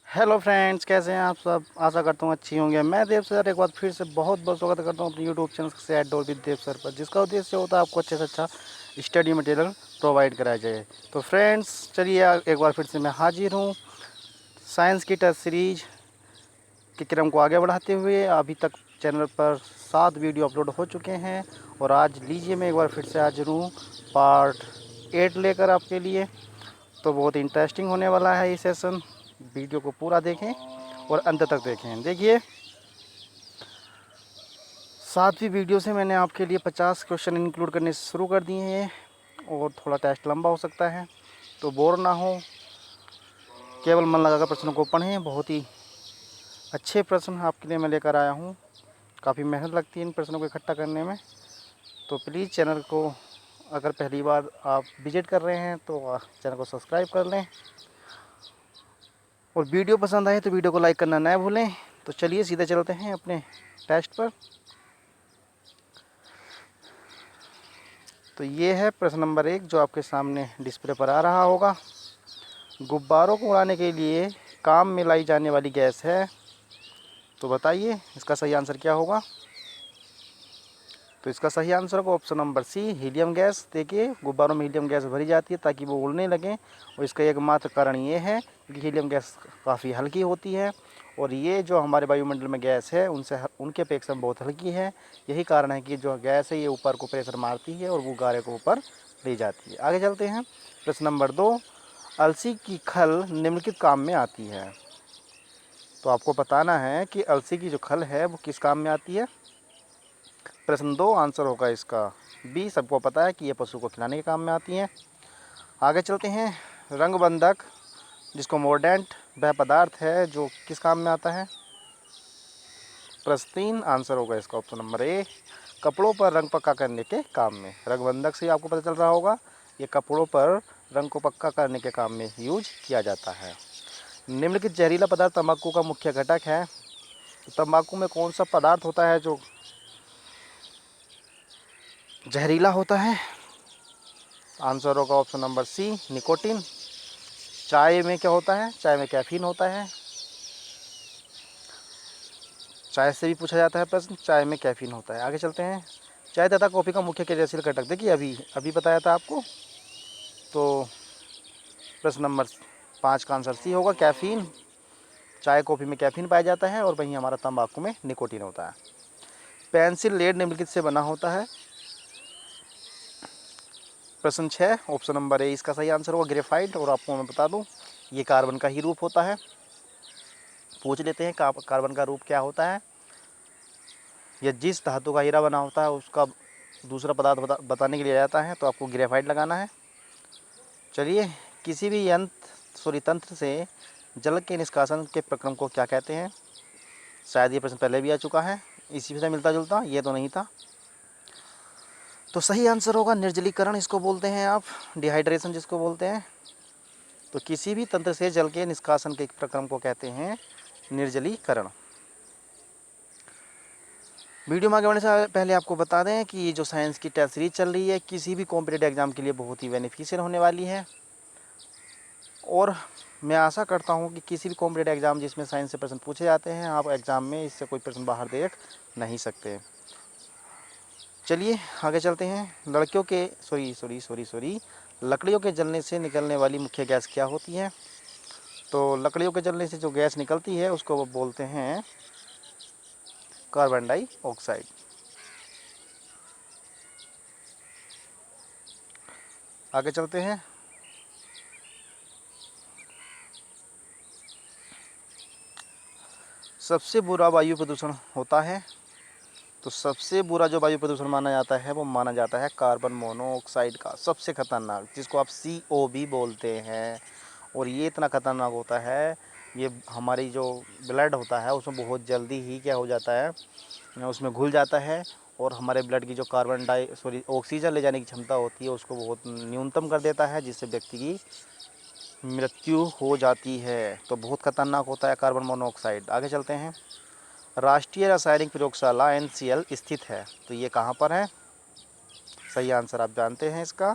Hello friends, कैसे हैं आप सब। आशा करता हूँ अच्छी होंगे। मैं देव सर एक बार फिर से बहुत बहुत स्वागत करता हूँ अपने यूट्यूब चैनल से डोर विद देव सर पर, जिसका उद्देश्य होता है आपको अच्छे से अच्छा स्टडी मटेरियल प्रोवाइड कराया जाए। तो फ्रेंड्स चलिए एक बार फिर से मैं हाजिर हूँ साइंस की टेस्ट सीरीज के क्रम को आगे बढ़ाते हुए। अभी तक चैनल पर 7 वीडियो अपलोड हो चुके हैं और आज लीजिए मैं एक बार फिर से हाजिर हूँ पार्ट 8 लेकर आपके लिए। तो बहुत इंटरेस्टिंग होने वाला है ये सेशन। वीडियो को पूरा देखें और अंत तक देखें। देखिए, 7वीं वीडियो से मैंने आपके लिए 50 क्वेश्चन इंक्लूड करने शुरू कर दिए हैं और थोड़ा टेस्ट लंबा हो सकता है, तो बोर ना हो, केवल मन लगाकर प्रश्नों को पढ़ें। बहुत ही अच्छे प्रश्न आपके लिए मैं लेकर आया हूँ। काफ़ी मेहनत लगती है इन प्रश्नों को इकट्ठा करने में। तो प्लीज़ चैनल को अगर पहली बार आप विजिट कर रहे हैं तो चैनल को सब्सक्राइब कर लें और वीडियो पसंद आए तो वीडियो को लाइक करना ना भूलें। तो चलिए सीधे चलते हैं अपने टेस्ट पर। तो ये है प्रश्न नंबर 1 जो आपके सामने डिस्प्ले पर आ रहा होगा। गुब्बारों को उड़ाने के लिए काम में लाई जाने वाली गैस है, तो बताइए इसका सही आंसर क्या होगा। तो इसका सही आंसर होगा option number C, helium gas. देखिए, गुब्बारों में हीलियम गैस भरी जाती है ताकि वो उड़ने लगें, और इसका एकमात्र कारण ये है कि हीलियम गैस काफ़ी हल्की होती है और ये जो हमारे वायुमंडल में गैस है उनके अपेक्षा में बहुत हल्की है। यही कारण है कि जो गैस है ये ऊपर को प्रेशर मारती है और वो गारे को ऊपर ले जाती है। आगे चलते हैं। प्रश्न नंबर 2, अलसी की खल निम्नलिखित काम में आती है। तो आपको बताना है कि अलसी की जो खल है वो किस काम में आती है। प्रश्न 2 आंसर होगा इसका बी। सबको पता है कि ये पशु को खिलाने के काम में आती हैं। आगे चलते हैं। रंगबंधक जिसको मोर्डेंट वह पदार्थ है जो किस काम में आता है। प्रश्न 3 आंसर होगा इसका ऑप्शन नंबर ए, कपड़ों पर रंग पक्का करने के काम में। रंगबंधक से आपको पता चल रहा होगा ये कपड़ों पर रंग को पक्का करने के काम में यूज किया जाता है। निम्नलिखित जहरीला पदार्थ तंबाकू का मुख्य घटक है। तो तंबाकू में कौन सा पदार्थ होता है जो जहरीला होता है। आंसर होगा ऑप्शन नंबर सी, निकोटिन। चाय में क्या होता है, चाय में कैफीन होता है। चाय से भी पूछा जाता है प्रश्न, चाय में कैफीन होता है। आगे चलते हैं। चाय तथा कॉफ़ी का मुख्य क्रियाशील घटक, देखिए अभी अभी बताया था आपको। तो प्रश्न नंबर 5 का आंसर सी होगा, कैफीन। चाय कॉफ़ी में कैफीन पाया जाता है और वहीं हमारा तंबाकू में निकोटिन होता है। पेंसिल लेड निम्नलिखित से बना होता है। प्रश्न 6 ऑप्शन नंबर ए इसका सही आंसर होगा, ग्रेफाइट। और आपको मैं बता दूं ये कार्बन का ही रूप होता है। पूछ लेते हैं कार्बन का रूप क्या होता है। या जिस धातु का हीरा बना होता है उसका दूसरा पदार्थ बताने के लिए जाता है तो आपको ग्रेफाइट लगाना है। चलिए, किसी भी तंत्र से जल के निष्कासन के प्रक्रम को क्या कहते हैं। शायद ये प्रश्न पहले भी आ चुका है, इसी से मिलता जुलता, ये तो नहीं था। तो सही आंसर होगा निर्जलीकरण, इसको बोलते हैं आप, डिहाइड्रेशन जिसको बोलते हैं। तो किसी भी तंत्र से जल के निष्कासन के प्रक्रम को कहते हैं निर्जलीकरण। वीडियो में आगे बढ़ने से पहले आपको बता दें कि ये जो साइंस की टेस्ट सीरीज चल रही है किसी भी कॉम्पिटेटिव एग्जाम के लिए बहुत ही बेनिफिशियल होने वाली है। और मैं आशा करता हूँ कि किसी भी कॉम्पिटेटिव एग्जाम जिसमें साइंस से प्रश्न पूछे जाते हैं आप एग्ज़ाम में इससे कोई प्रश्न बाहर देख नहीं सकते। चलिए आगे चलते हैं। लड़कियों के सॉरी लकड़ियों के जलने से निकलने वाली मुख्य गैस क्या होती है। तो लकड़ियों के जलने से जो गैस निकलती है उसको वो बोलते हैं कार्बन डाइऑक्साइड। आगे चलते हैं। सबसे बुरा वायु प्रदूषण होता है। तो सबसे बुरा जो वायु प्रदूषण माना जाता है वो माना जाता है कार्बन मोनोऑक्साइड का, सबसे खतरनाक, जिसको आप CO भी बोलते हैं। और ये इतना खतरनाक होता है, ये हमारी जो ब्लड होता है उसमें बहुत जल्दी ही क्या हो जाता है, उसमें घुल जाता है और हमारे ब्लड की जो ऑक्सीजन ले जाने की क्षमता होती है उसको बहुत न्यूनतम कर देता है, जिससे व्यक्ति की मृत्यु हो जाती है। तो बहुत खतरनाक होता है कार्बन मोनोऑक्साइड। आगे चलते हैं। राष्ट्रीय रासायनिक प्रयोगशाला NCL स्थित है, तो ये कहाँ पर है। सही आंसर आप जानते हैं इसका,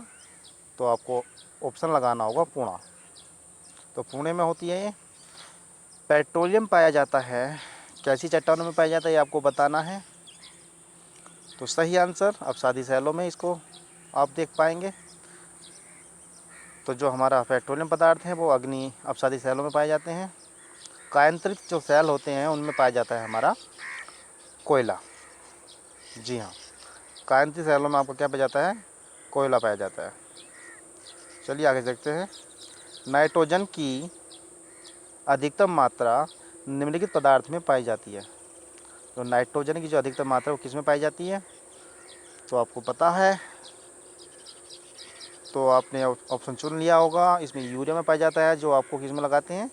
तो आपको ऑप्शन लगाना होगा पुणे। तो पुणे में होती है ये। पेट्रोलियम पाया जाता है कैसी चट्टानों में पाया जाता है, ये आपको बताना है। तो सही आंसर अपसादी सैलों में इसको आप देख पाएंगे। तो जो हमारा पेट्रोलियम पदार्थ है वो अग्नि अपसादी सैलों में पाए जाते हैं। कायांतरित जो सैल होते हैं उनमें पाया जाता है हमारा कोयला। जी हाँ, कायांतरित सैलों में आपको क्या पाया जाता है, कोयला पाया जाता है। चलिए आगे देखते हैं। नाइट्रोजन की अधिकतम मात्रा निम्नलिखित पदार्थ में पाई जाती है। तो नाइट्रोजन की जो अधिकतम मात्रा वो किस में पाई जाती है, तो आपको पता है, तो आपने ऑप्शन चुन लिया होगा। इसमें यूरिया में पाया जाता है, जो आपको किस में लगाते हैं,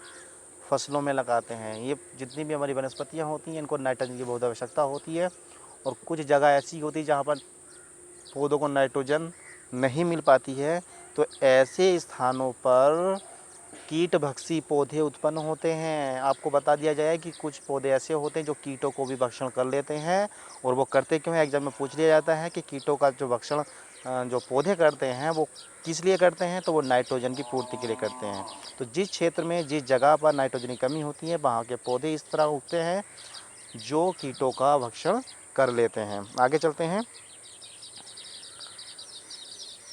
फसलों में लगाते हैं। ये जितनी भी हमारी वनस्पतियाँ होती हैं इनको नाइट्रोजन की बहुत आवश्यकता होती है। और कुछ जगह ऐसी होती है जहाँ पर पौधों को नाइट्रोजन नहीं मिल पाती है, तो ऐसे स्थानों पर कीटभक्षी पौधे उत्पन्न होते हैं। आपको बता दिया जाए कि कुछ पौधे ऐसे होते हैं जो कीटों को भी भक्षण कर लेते हैं। और वो करते क्यों है, एग्जाम में पूछ लिया जाता है कि कीटों का जो भक्षण जो पौधे करते हैं वो किस लिए करते हैं, तो वो नाइट्रोजन की पूर्ति के लिए करते हैं। तो जिस क्षेत्र में जिस जगह पर नाइट्रोजन की कमी होती है वहाँ के पौधे इस तरह उगते हैं जो कीटों का भक्षण कर लेते हैं। आगे चलते हैं।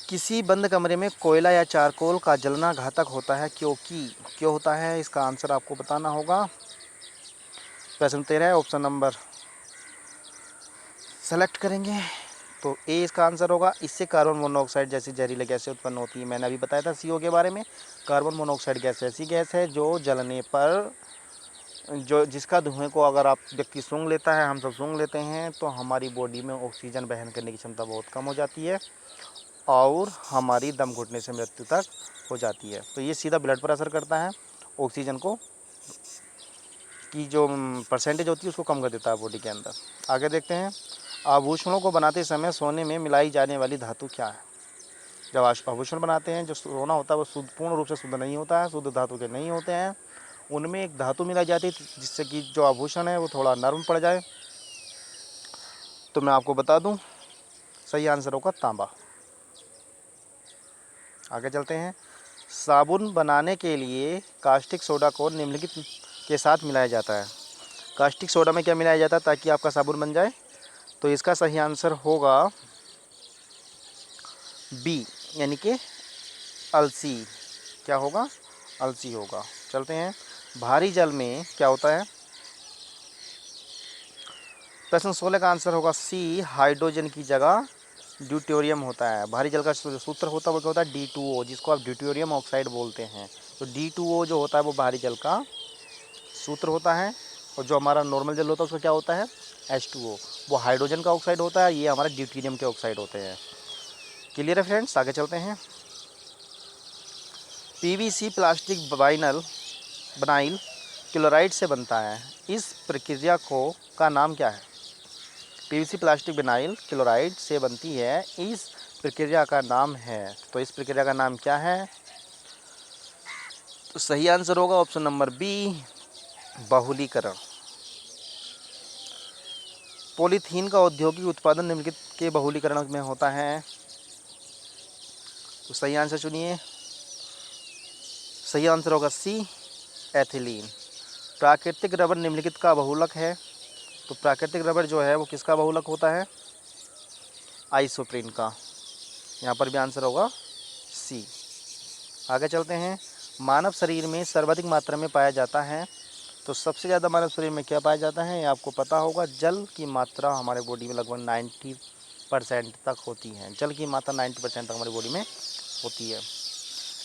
किसी बंद कमरे में कोयला या चारकोल का जलना घातक होता है क्यों होता है, इसका आंसर आपको बताना होगा। प्रश्न 13 है, ऑप्शन नंबर सेलेक्ट करेंगे। तो ए इसका आंसर होगा, इससे कार्बन मोनोऑक्साइड जैसी जहरीली गैसें उत्पन्न होती है। मैंने अभी बताया था CO के बारे में। कार्बन मोनोऑक्साइड गैस ऐसी गैस है जो जलने पर जो जिसका धुएं को अगर आप व्यक्ति सूंघ लेता है, हम सब सूंघ लेते हैं, तो हमारी बॉडी में ऑक्सीजन वहन करने की क्षमता बहुत कम हो जाती है और हमारी दम घुटने से मृत्यु तक हो जाती है। तो ये सीधा ब्लड पर असर करता है, ऑक्सीजन को की जो परसेंटेज होती है उसको कम कर देता है बॉडी के अंदर। आगे देखते हैं। आभूषणों को बनाते समय सोने में मिलाई जाने वाली धातु क्या है। जब आभूषण बनाते हैं जो सोना होता है वो शुद्ध पूर्ण रूप से शुद्ध नहीं होता है, शुद्ध धातु के नहीं होते हैं। उनमें एक धातु मिलाई जाती है जिससे कि जो आभूषण है वो थोड़ा नरम पड़ जाए। तो मैं आपको बता दूं, सही आंसर होगा तांबा। आगे चलते हैं। साबुन बनाने के लिए कास्टिक सोडा को निम्नलिखित के साथ मिलाया जाता है। कास्टिक सोडा में क्या मिलाया जाता है ताकि आपका साबुन बन जाए, तो इसका सही आंसर होगा बी, यानी कि अलसी। क्या होगा, अलसी होगा। चलते हैं। भारी जल में क्या होता है, प्रश्न 16 का आंसर होगा सी, हाइड्रोजन की जगह ड्यूटेरियम होता है। भारी जल का जो सूत्र होता है वो क्या होता है, D2O, जिसको आप ड्यूटेरियम ऑक्साइड बोलते हैं। तो D2O जो होता है वो भारी जल का सूत्र होता है। और जो हमारा नॉर्मल जल होता है उसका क्या होता है, H2O, वो हाइड्रोजन का ऑक्साइड होता है। ये हमारे ड्यूटेरियम के ऑक्साइड होते हैं। क्लियर है फ्रेंड्स, आगे चलते हैं। PVC प्लास्टिक बनाइल क्लोराइड से बनता है। इस प्रक्रिया का नाम क्या है। PVC प्लास्टिक विनाइल क्लोराइड से बनती है, इस प्रक्रिया का नाम है। तो इस प्रक्रिया का नाम क्या है, तो सही आंसर होगा ऑप्शन नंबर बी, बहुलीकरण। पॉलीथीन का औद्योगिक उत्पादन निम्नलिखित के बहुलीकरण में होता है। तो सही आंसर चुनिए। सही आंसर होगा सी, एथिलीन। प्राकृतिक रबर निम्नलिखित का बहुलक है। तो प्राकृतिक रबर जो है वो किसका बहुलक होता है, आइसोप्रीन का। यहाँ पर भी आंसर होगा सी। आगे चलते हैं। मानव शरीर में सर्वाधिक मात्रा में पाया जाता है। तो सबसे ज़्यादा मानव शरीर में क्या पाया जाता है, ये आपको पता होगा। जल की मात्रा हमारे बॉडी में लगभग 90% तक होती है। जल की मात्रा 90% तक हमारी बॉडी में होती है।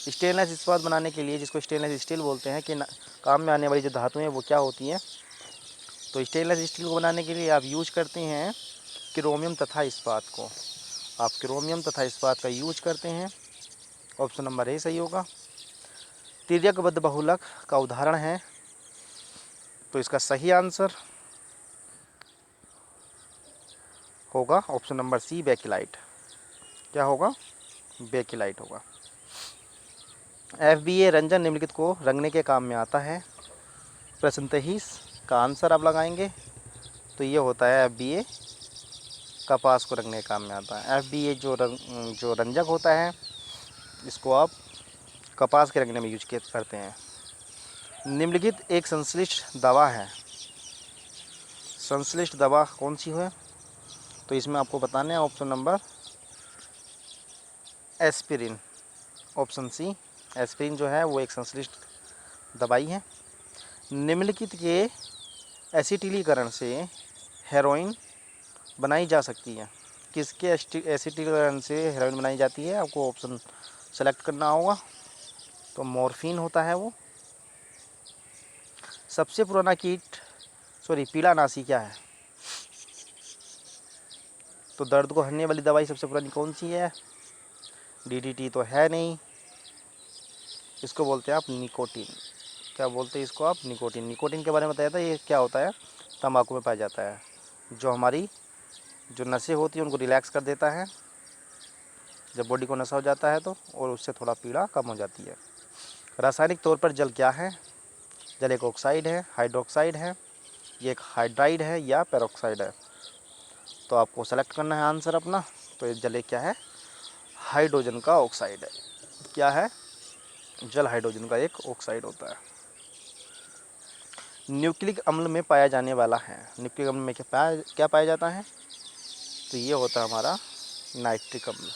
स्टेनलेस इस्पात बनाने के लिए, जिसको स्टेनलेस स्टील बोलते हैं, कि काम में आने वाली जो धातुएँ वो क्या होती हैं, तो स्टेनलेस स्टील को बनाने के लिए आप यूज करते हैं क्रोमियम तथा इस्पात को। आप क्रोमियम तथा इस्पात का यूज करते हैं। ऑप्शन नंबर ए सही होगा। तिर्यकबद्ध बहुलक का उदाहरण है, तो इसका सही आंसर होगा ऑप्शन नंबर सी, बेकिलाइट। क्या होगा, बेकिलाइट होगा। FBA रंजन निम्नलिखित को रंगने के काम में आता है। प्रश्न 23 का आंसर आप लगाएंगे, तो ये होता है FBA कपास को रंगने के काम में आता है। FBA जो रंजक होता है, इसको आप कपास के रंगने में यूज करते हैं। निम्नलिखित एक संश्लिष्ट दवा है, संश्लिष्ट दवा कौन सी है? तो इसमें आपको बताना है option number aspirin, option C aspirin जो है वो एक संश्लिष्ट दवाई है। निम्नलिखित के एसिटिलीकरण से हेरोइन बनाई जा सकती है, किसके एसिटिलीकरण से हेरोइन बनाई जाती है? आपको ऑप्शन सेलेक्ट करना होगा। तो मॉर्फिन होता है वो। सबसे पुराना पीड़ानाशी क्या है? तो दर्द को हरने वाली दवाई सबसे पुरानी कौन सी है? डीडीटी तो है नहीं, इसको बोलते हैं आप निकोटीन। क्या बोलते हैं इसको आप? निकोटीन। निकोटीन के बारे में बताया था, ये क्या होता है? तंबाकू में पाया जाता है, जो हमारी जो नसें होती हैं उनको रिलैक्स कर देता है जब बॉडी को नशा हो जाता है तो, और उससे थोड़ा पीड़ा कम हो जाती है। रासायनिक तौर पर जल क्या है? जल एक ऑक्साइड है, हाइड्रोक्साइड है, ये एक हाइड्राइड है या पेरोक्साइड है? तो आपको सेलेक्ट करना है आंसर अपना। तो ये जल क्या है? हाइड्रोजन का ऑक्साइड है। क्या है? जल हाइड्रोजन का एक ऑक्साइड होता है। न्यूक्लिक अम्ल में पाया जाने वाला है, न्यूक्लिक अम्ल में क्या पाया जाता है? तो ये होता है हमारा नाइट्रिक अम्ल।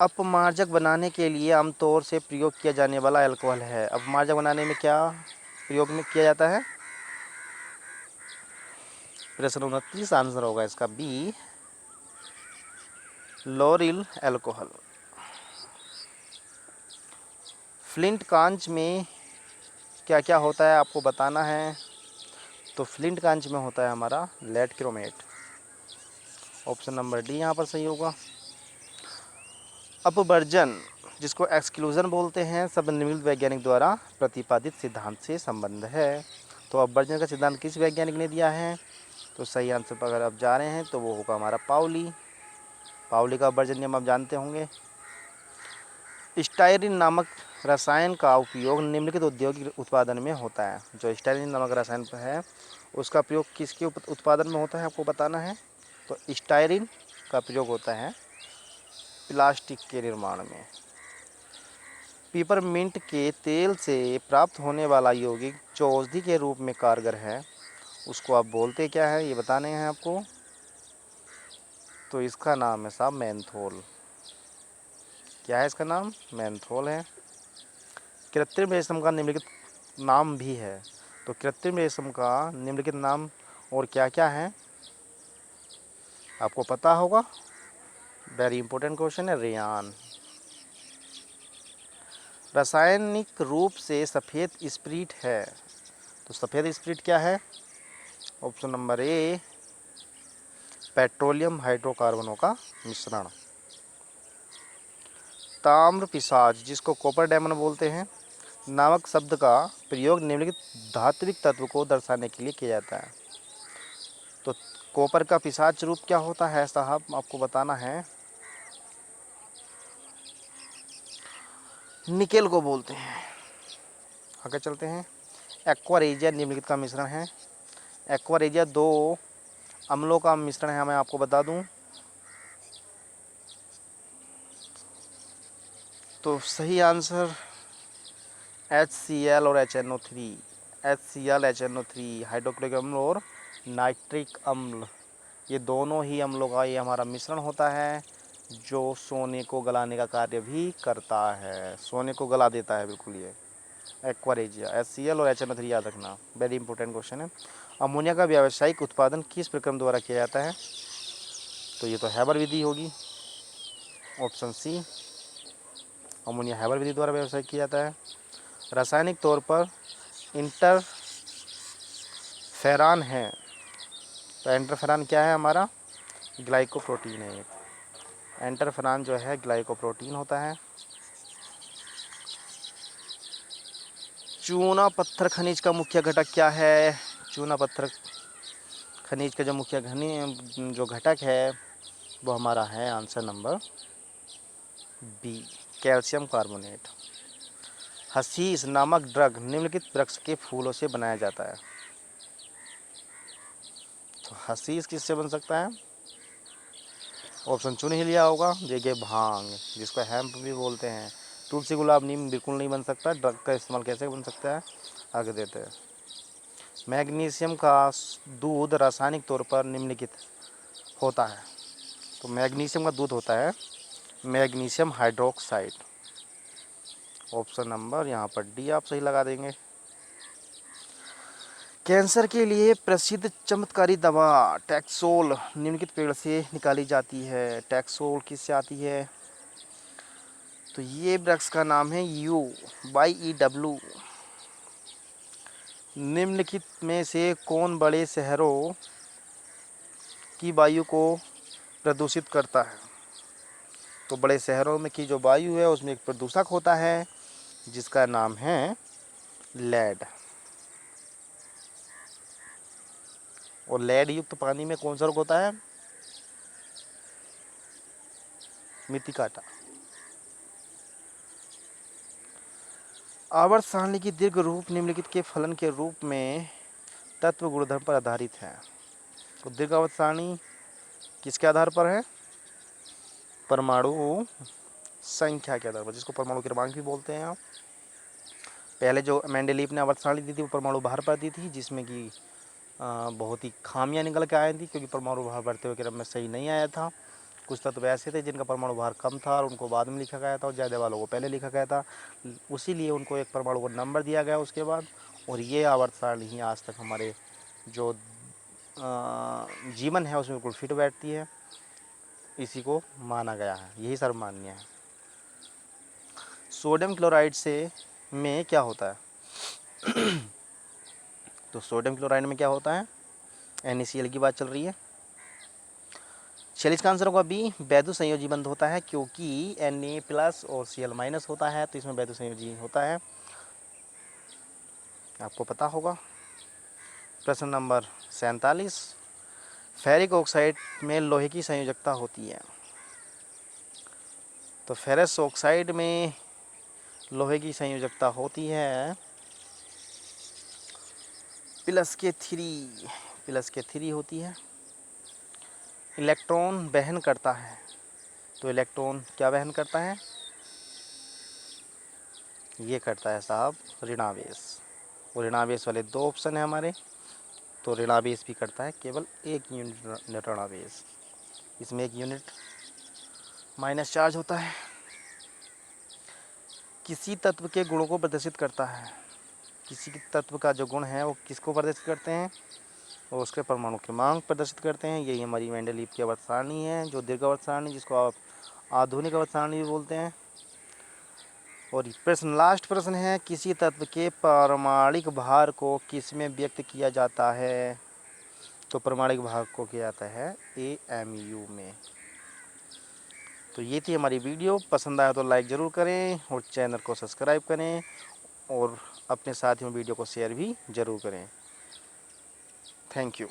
अपमार्जक बनाने के लिए आमतौर से प्रयोग किया जाने वाला अल्कोहल है। अपमार्जक बनाने में क्या प्रयोग में किया जाता है? प्रश्न 29 आंसर होगा इसका बी, लोरिल अल्कोहल। फ्लिंट कांच में क्या क्या होता है आपको बताना है। तो फ्लिंट कांच में होता है हमारा lead chromate, option number D यहाँ पर सही होगा। अपवर्जन, जिसको एक्सक्लूजन बोलते हैं, सब निम्नलिखित वैज्ञानिक द्वारा प्रतिपादित सिद्धांत से संबंध है। तो अपवर्जन का सिद्धांत किस वैज्ञानिक ने दिया है? तो सही आंसर पर अगर आप जा रहे हैं तो वो होगा हमारा पाउली। पाउली का अपवर्जन नियम आप जानते होंगे। स्टायरिन नामक रसायन का उपयोग निम्नलिखित औद्योगिक उत्पादन में होता है। जो स्टायरिन नामक रसायन है उसका प्रयोग किसके उत्पादन में होता है आपको बताना है। तो स्टायरिन का प्रयोग होता है प्लास्टिक के निर्माण में। पीपरमिंट के तेल से प्राप्त होने वाला यौगिक जो औषधि के रूप में कारगर है उसको आप बोलते क्या है, ये बताने हैं आपको। तो इसका नाम है साहब मेंथोल। क्या है इसका नाम? मेंथोल है। कृत्रिम रेशम का निम्नलिखित नाम भी है। तो कृत्रिम रेशम का निम्नलिखित नाम और क्या क्या है आपको पता होगा। वेरी इंपॉर्टेंट क्वेश्चन है। रेयान। रासायनिक रूप से सफ़ेद स्प्रिट है। तो सफ़ेद स्प्रिट क्या है? ऑप्शन नंबर ए, पेट्रोलियम हाइड्रोकार्बनों का मिश्रण। ताम्र पिशाच, जिसको कॉपर डायमंड बोलते हैं, नामक शब्द का प्रयोग निम्नलिखित धात्विक तत्व को दर्शाने के लिए किया जाता है। तो कॉपर का पिशाच रूप क्या होता है साहब आपको बताना है। निकेल को बोलते हैं। आगे चलते हैं। एक्वा रेजिया निम्नलिखित का मिश्रण है। एक्वा रेजिया दो अम्लों का मिश्रण है, मैं आपको बता दूं। तो सही आंसर HCl और HNO3, HCl HNO3 हाइड्रोक्लोरिक अम्ल और नाइट्रिक अम्ल, ये दोनों ही अम्लों का ये हमारा मिश्रण होता है जो सोने को गलाने का कार्य भी करता है। सोने को गला देता है बिल्कुल ये एक्वा रेजिया। HCl और HNO3 याद रखना, वेरी इंपॉर्टेंट क्वेश्चन है। अमोनिया का व्यावसायिक उत्पादन किस प्रक्रम द्वारा किया जाता है? तो ये तो हैबर विधि होगी, ऑप्शन सी, अमोनिया हैबर विधि द्वारा व्यवसाय किया जाता है। रासायनिक तौर पर इंटरफेरान है। तो इंटरफेरान क्या है हमारा? ग्लाइकोप्रोटीन है। इंटरफेरान जो है ग्लाइकोप्रोटीन होता है। चूना पत्थर खनिज का मुख्य घटक क्या है? चूना पत्थर खनिज का जो मुख्य जो घटक है वो हमारा है answer number B, calcium carbonate. Hashish नामक ड्रग निम्नलिखित वृक्ष के फूलों से बनाया जाता है। तो हसीस किससे बन सकता है? ऑप्शन चुन ही लिया होगा। देखिए भांग, जिसको हेम्प भी बोलते हैं, तुलसी गुलाब नीम बिल्कुल नहीं बन सकता। ड्रग का इस्तेमाल कैसे बन सकता है, आगे देते हैं। मैग्नीशियम का दूध रासायनिक तौर पर निम्नलिखित होता है। तो मैग्नीशियम का दूध होता है मैग्नीशियम हाइड्रोक्साइड। ऑप्शन नंबर यहाँ पर डी आप सही लगा देंगे। कैंसर के लिए प्रसिद्ध चमत्कारी दवा टैक्सोल निम्नलिखित पेड़ से निकाली जाती है। टैक्सोल किससे आती है, तो ये वृक्ष का नाम है YEW। निम्नलिखित में से कौन बड़े शहरों की वायु को प्रदूषित करता है। तो बड़े शहरों में की जो वायु है उसमें एक प्रदूषक होता है जिसका नाम है लेड। और लेड युक्त पानी में कौन सा रोग होता है, मिट्टी काटा। आवर्त सारणी की दीर्घ रूप निम्नलिखित के फलन के रूप में तत्व गुणधर्म पर आधारित है। तो दीर्घ आवर्त सारणी किसके आधार पर है, परमाणु संख्या के आधार पर, जिसको परमाणु क्रमांक भी बोलते हैं आप। पहले जो मेंडेलीव ने आवर्त सारणी दी थी वो परमाणु भार पर दी थी, जिसमें कि बहुत ही खामियां निकल के आई थी, क्योंकि परमाणु भार बढ़ते हुए क्रम में सही नहीं आया था। कुछ तत्व ऐसे थे जिनका परमाणु भार कम था और उनको बाद में लिखा गया था, और ज़्यादा वालों को पहले लिखा गया था, उसी लिए उनको एक परमाणु को नंबर दिया गया उसके बाद। और ये आवर्त सारणी ही आज तक हमारे जो जीवन है उसमें बिल्कुल फिट बैठती है, इसी को माना गया है, यही सर्वमान्य है। सोडियम क्लोराइड से में क्या होता है तो सोडियम क्लोराइड में क्या होता है, NaCl की बात चल रही है। 46 का आंसर होगा बी, वैद्युत संयोजी बंध होता है, क्योंकि Na+ और Cl- होता है, तो इसमें वैद्युत संयोजी होता है, आपको पता होगा। प्रश्न नंबर 47, फेरिक ऑक्साइड में लोहे की संयोजकता होती है। तो फेरस ऑक्साइड में लोहे की संयोजकता होती है +3 होती है। इलेक्ट्रॉन वहन करता है, तो इलेक्ट्रॉन क्या वहन करता है, ये करता है साहब ऋणावेश। और ऋणावेश वाले 2 ऑप्शन है हमारे, तो ऋणावेश भी करता है केवल 1 यूनिट ऋणावेश, इसमें 1 यूनिट माइनस चार्ज होता है। किसी तत्व के गुणों को प्रदर्शित करता है, किसी तत्व का जो गुण है वो किसको प्रदर्शित करते हैं, और उसके परमाणु क्रमांक प्रदर्शित करते हैं। यही हमारी मेंडेलीव की आवर्त सारणी है, जो दीर्घ आवर्त सारणी, जिसको आप आधुनिक आवर्त सारणी भी बोलते हैं। और प्रश्न लास्ट प्रश्न है, किसी तत्व के पारमाणिक भार को किस में व्यक्त किया जाता है। तो पारमाणिक भार को किया जाता है AMU में। तो ये थी हमारी वीडियो, पसंद आया तो लाइक ज़रूर करें और चैनल को सब्सक्राइब करें, और अपने साथियों वीडियो को शेयर भी ज़रूर करें। Thank you.